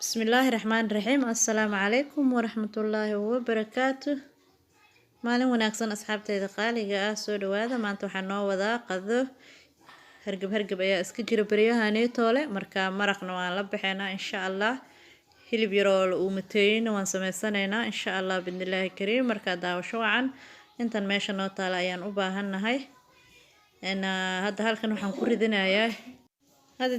بسم الله الرحمن الرحيم. السلام عليكم ورحمة الله وبركاته. maalin wanaagsan asxaabtayda qaaliga ah soo dhawaada. maanta waxaan noo wadaa qado hargab ayaa iska jira baryahan toole marka maraqna waan la baxaynaa insha Allah. hilib yar oo la uumateeyna waan sameysanaynaa insha Allah bidnillaahi kariim. marka daawasho wacan intan meesha noo taala ayaan u baahanahay. hadda halkan waxaan ku ridinayaa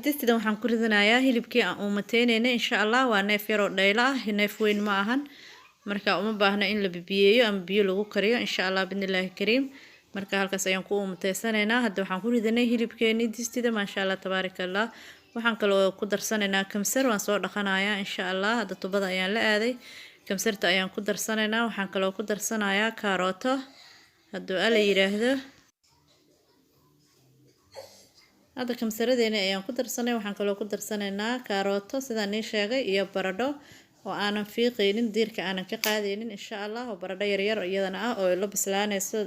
distidan waxaan ku ridinayaa hilibkii aan uumateynayna insha Allah. waa neef yar oo dhayla ah, neef weyn ma ahan, marka uma baahna in la bibiyeeyo ama biyo lagu kariyo insha Allah bidnillaahi kariim. marka halkaas ayaan ku uumateysanaynaa. hadda waxaan ku ridanay hilibkeeni distida maasha Allah tabaarakallah. waxaan kaloo ku darsanaynaa kamsar, waan soo dhaqanayaa insha Allah. hadda tubada ayaan la aaday, kamsarta ayaan ku darsanaynaa. waxaan kaloo ku darsanayaa kaarooto hadduu ala yiraahdo. hadda kamsaradeena ayaan ku darsanay. waxaan kaloo ku darsanaynaa kaarooto sidaan nii sheegay iyo baradho oo aanan fiiqaynin, diirka aanan ka qaadaynin insha Allah. oo baradho yar yar iyadana ah oo la bislaanayso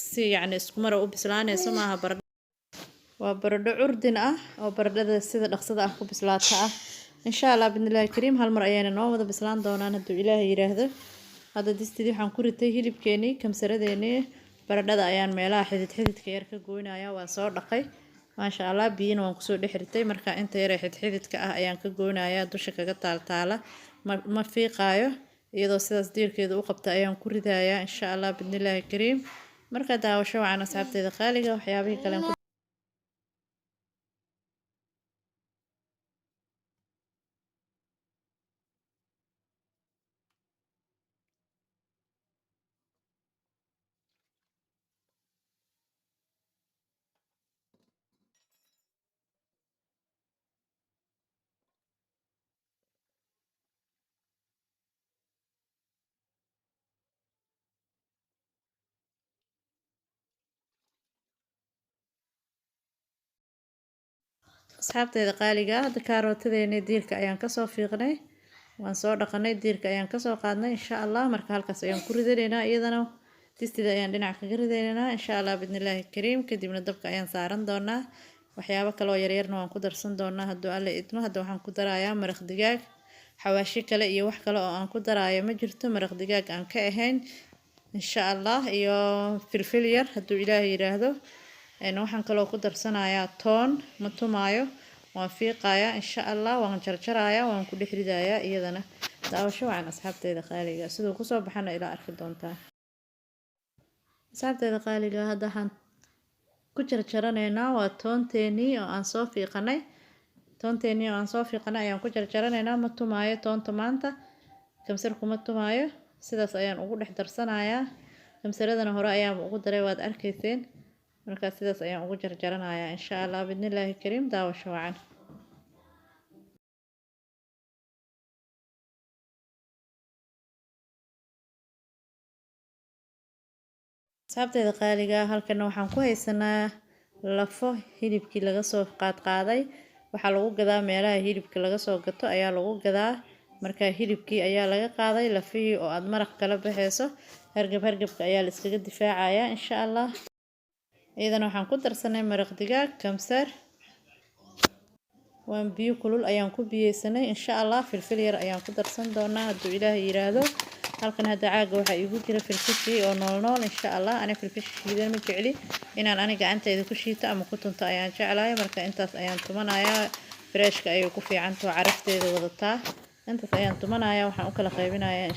si yacni isku mar u bislaanayso maaha baradho. waa baradho curdin ah oo baradhada sida dhaqsada ah ku bislaata ah insha Allah bidnillaahi kariim. hal mar ayayna noo wada bislaan doonaan hadduu Ilaahay yiraahdo. hadda distidii waxaan ku ritay hilibkeeni, kamsaradeeni, baradhada ayaan meelaha xididka yar ka goynayaa. waa soo dhaqay maasha Allah, biyana waan kusoo dhex ritay. marka inta yar xididka ah ayaan ka goynayaa, dusha kaga taaltaala ma fiiqaayo. iyadoo sidaas diirkeeda u qabta ayaan ku ridayaa insha Allah bidnillaahi kariim. marka daawasho wacan asxaabtayda qaaliga. waxyaabihii kale asxaabtayda qaaliga. hadda kaarootadeena diirka ayaan kasoo fiiqnay, waan soo dhaqanay, diirka ayaan kasoo qaadnay insha Allah. marka halkaas ayaan ku ridanaynaa. iyadana distida ayaan dhinac kaga ridanaynaa insha Allah bidnillaahi kariim. kadibna dabka ayaan saaran doonaa. waxyaabo kale oo yaryarna waan ku darsan doonaa hadduu alla idmo. hadda waxaan ku darayaa maraq digaag, xawaashi kale iyo wax kale oo aan ku daraayo ma jirto, maraq digaag aan ka ahayn insha Allah, iyo filfil yar hadduu Ilaahay yiraahdo. waxaan kaloo ku darsanayaa toon, ma tumaayo, waan fiiqayaa insha Allah. waan jarjarayaa, waan ku dhex ridayaa iyadana. daawasho wacan asxaabtayda qaaliga. sidoo kusoo baxana ilaa arki doontaa asxaabtayda qaaliga. hadda waxaan ku jarjaranaynaa waa toonteenii oo aan soo fiiqanay. ayaan ku jarjaranaynaa. ma tumaayo toonta maanta, kamsar kuma tumaayo. sidaas ayaan ugu dhex darsanayaa. kamsaradana hore ayaan ugu daray, waad arkayseen. marka sidaas ayaan ugu jarjaranayaa insha Allah bidnillaahi kariim. daawasho wacan. asxaabtayda qaaliga. halkan waxaan ku haysanaa lafo hilibkii laga soo qaaday. waxaa lagu gadaa meelaha hilibka laga soo gato ayaa lagu gadaa. marka hilibkii ayaa laga qaaday, lafihii oo aad maraq kala baxayso. hargabka ayaa la iskaga difaacayaa insha Allah. iyadana waxaan ku darsanay maraq digaag, kamsar, waan biyo kulul ayaan ku biyeysanay insha Allah. filfil yar ayaan ku darsan doonaa hadduu Ilaahay yiraahdo. halkan hadda caaga waxaa igu jira filfishi oo nool insha Allah. ana filfish shiidan ma jecli, inaan aniga gacantayda ku shiito ama ku tunto ayaan jeclahay. marka intaas ayaan tumanayaa. freeshka ayay ku fiicantahay, carafteeda wadataa. intaas ayaan tumanayaa. waxaan u kala qaybinayaa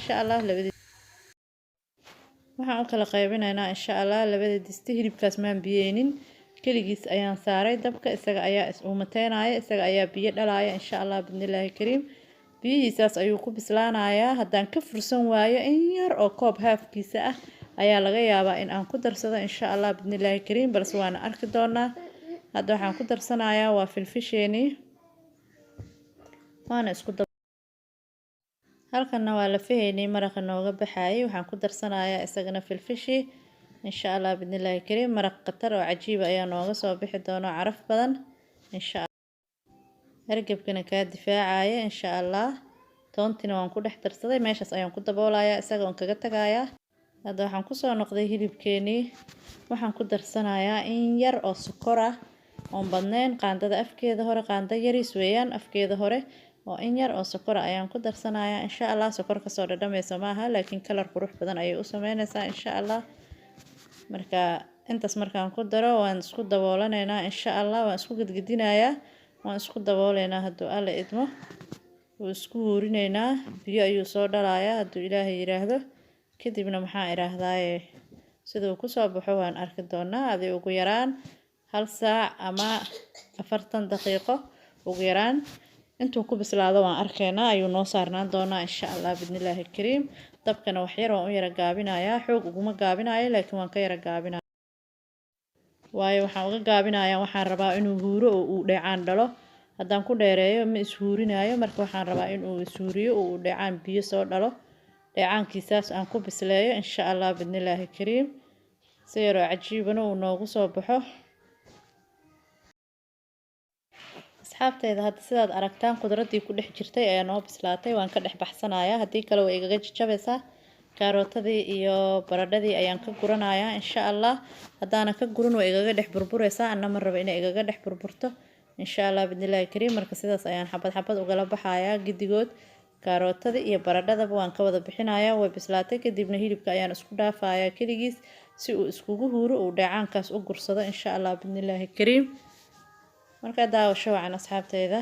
insha Allah labada disti. hilibkaas maan biyeynin, keligiis ayaan saaray dabka. isaga ayaa is uumateynaya, isaga ayaa biyo dhalaya insha Allah bidnillaahi kariim. biyihiisaas ayuu ku bislaanayaa. haddaan ka fursan waayo in yar oo koob haafkiisa ah ayaa laga yaabaa in aan ku darsado insha Allah bidnillaahi kariim, balse waana arki doonaa. hadda waxaan ku darsanayaa waa filfisheeni, waana isku halkanna waa lafaheynii maraqa nooga baxayay. waxaan ku darsanayaa isagana filfishi insha Allah bidnillaahi kariim. maraq qatar oo cajiib ayaa nooga soo bixi doona, caraf badan insha Allah. hargabkana kaa difaacaya insha Allah. toontina waan ku dhex darsaday, meeshaas ayaan ku daboolayaa isaga oon kaga tagayaa. hadda waxaan kusoo noqday hilibkeenii. waxaan ku darsanayaa in yar oo sokor ah oon badnayn. qaandada afkeeda hore, qaanda yaris weeyaan afkeeda hore, oo in yar oo sokor ayaan ku darsanayaa insha Allah. Sokor ka soo dhadhamayso maaha laakiin kalar qurux badan ayay u sameynaysaa insha Allah. marka intaas markaan ku daro waan isku daboolanaynaa insha Allah. waan isku gidgidinayaa waan isku dabooleynaa hadduu Alle idmo. wuu isku huurinaynaa biyo ayuu soo dhalayaa hadduu Ilaahay yiraahdo. kadibna maxaan iraahdaaye sidoo ku soo baxo waan arki doonaa adii ugu yaraan 1 saac ama 40 daqiiqo ugu yaraan intuu ku bislaado waan arkaynaa ayuu noo saarnaan doonaa insha Allah bidnillaahi kariim. dabkana wax yar waan u yara gaabinayaa xoog uguma gaabinayo laakiin waan ka yara gaabinayaa waayo waxaan uga gaabinayaa waxaan rabaa inuu huuro oo uu dheecaan dhalo. haddaan ku dheereeyo ma ishuurinayo marka waxaan rabaa inuu ishuuriyo oo uu dheecaan biyo soo dhalo. dheecaankiisaas aan ku bisleeyo insha Allah bidnillaahi kariim si yar oo cajiibana uu noogu soo baxo. asxaabtayda hadda sidaad aragtaan khudradii ku dhex jirtay ayaa noo bislaatay waan ka dhex baxsanayaa haddii kale way igaga jajabaysaa. karootadii iyo baradhadii ayaan ka guranayaa insha Allah. haddaana ka gurin way igaga dhex burburaysaa anna ma rabo inay igaga dhex burburto insha Allah bidnillaahi kariim. marka sidaas ayaan xabad xabad ugala baxayaa gidigood. karootadii iyo baradhadaba waan ka wada bixinayaa way bislaatay. kadibna hilibka ayaan isku dhaafayaa kaligiis si uu iskugu huuro uu dheecaankaas u gursado insha Allah bidnillaahi kariim. marka daawasho wacan asxaabtayda.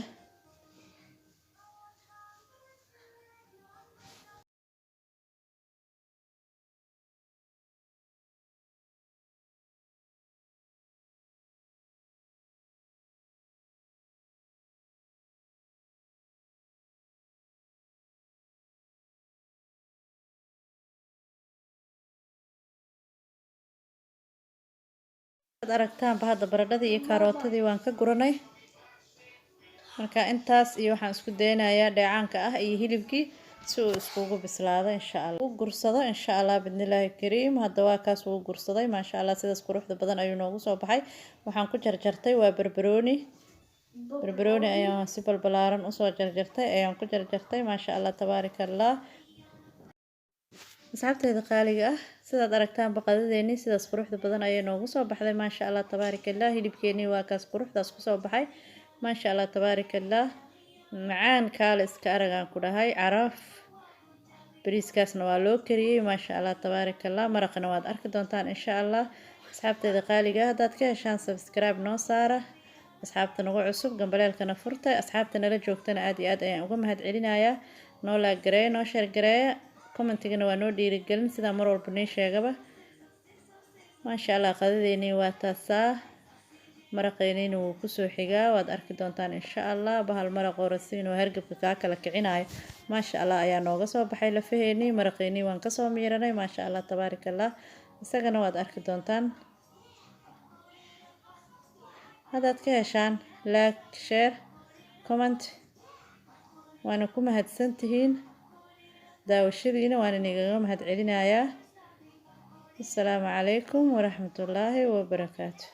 aragtaan hadda baradhadii iyo karootadii waan ka guranay. marka intaas iyo waxaan isku daynayaa dheecaanka ah iyo hilibkii si uu iskugu bislaado insha Allah. u gursado insha Allah bidnillaahi kariim. hadda waa kaas uu gursaday maasha Allah sidaas quruxda badan ayuu noogu soo baxay. waxaan ku jarjartay waa barbarooni ayaan si balbalaaran u soo jarjartay ayaan ku jarjartay maasha Allah tabaarakallah. asxaabtayda qaaliga ah sidaad aragtaan baqadadeeni sidaas quruxda badan ayay noogu soo baxday maasha Allah tabaarakallah. hilibkeeni waa kaas quruxdaas ku soo baxay maasha Allah tabaarakallah. macaan kaale iska aragaan ku dhahay caraf. bariiskaasna waa loo kariyay maasha Allah tabaarakallah. maraqna waad arki doontaan insha Allah. asxaabtayda qaaliga ah haddaad ka heshaan subscribe noo saara. asxaabta nagu cusub gambaleelkana furtay. asxaabta nala joogtana aad iyo aad ayaan uga mahad celinayaa. noo laag gareeya noo sheer gareeya commentigana waa noo dhiirigelin sida mar walba nii sheegaba maasha Allah. qadadeeni waa taasaa maraqeeniina wuu ku soo xigaa waad arki doontaan insha Allah. bahal maraq oo rasiin oo hargabka kaa kala kicinayo maasha Allah ayaa nooga soo baxay lafaheeni. maraqeeni waan ka soo miiranay maasha Allah tabaarakallah. isagana waad arki doontaan. haddaad ka heshaan like share comment waana ku mahadsantihiin daawashadiina waan inaga mahad celinayaa. assalaamu calaykum waraxmatullaahi wabarakaatuh.